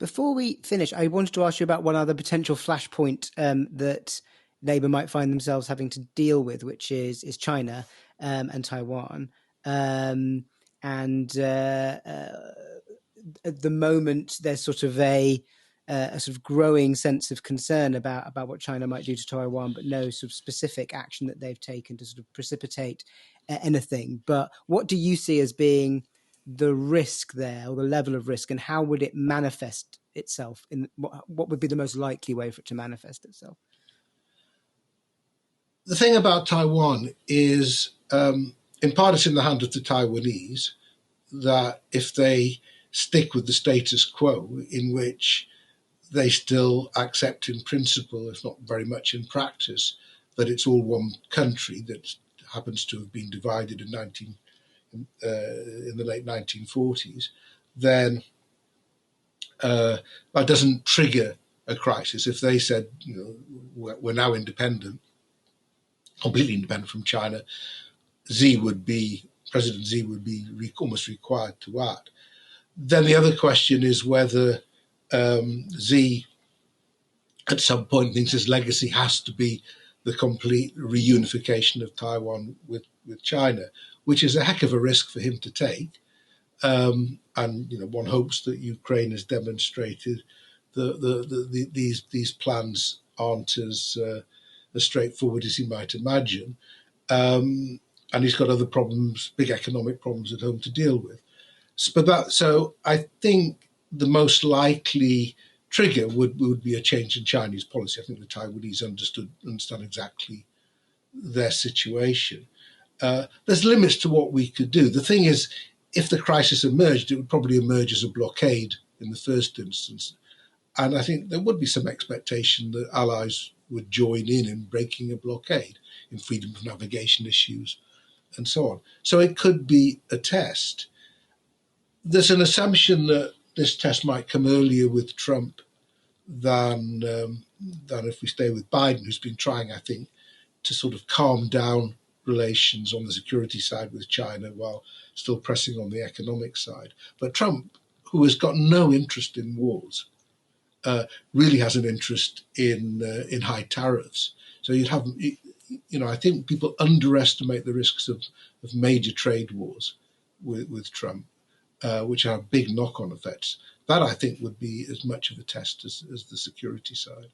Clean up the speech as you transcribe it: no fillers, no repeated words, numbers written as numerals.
Before we finish, I wanted to ask you about one other potential flashpoint that Labour might find themselves having to deal with, which is China and Taiwan. At the moment, there's sort of a sort of growing sense of concern about what China might do to Taiwan, but no sort of specific action that they've taken to sort of precipitate anything. But what do you see as being the risk there, or the level of risk, and how would it manifest itself? In what would be the most likely way for it to manifest itself? The thing about Taiwan is, in part, it's in the hand of the Taiwanese, that if they stick with the status quo, in which they still accept in principle, if not very much in practice, that it's all one country that happens to have been divided in the late 1940s, then that doesn't trigger a crisis. If they said, we're now independent, completely independent from China, President Xi would be almost required to act. Then the other question is whether Xi at some point thinks his legacy has to be the complete reunification of Taiwan with China, which is a heck of a risk for him to take. And one hopes that Ukraine has demonstrated these plans aren't as straightforward as he might imagine. And he's got other problems, big economic problems at home to deal with. So I think the most likely trigger would be a change in Chinese policy. I think the Taiwanese understand exactly their situation. There's limits to what we could do. The thing is, if the crisis emerged, it would probably emerge as a blockade in the first instance. And I think there would be some expectation that allies would join in breaking a blockade, in freedom of navigation issues and so on. So it could be a test. There's an assumption that this test might come earlier with Trump than if we stay with Biden, who's been trying, I think, to sort of calm down relations on the security side with China while still pressing on the economic side. But Trump, who has got no interest in wars, really has an interest in high tariffs. So you'd have, I think people underestimate the risks of major trade wars with Trump, which have big knock-on effects. That, I think, would be as much of a test as the security side.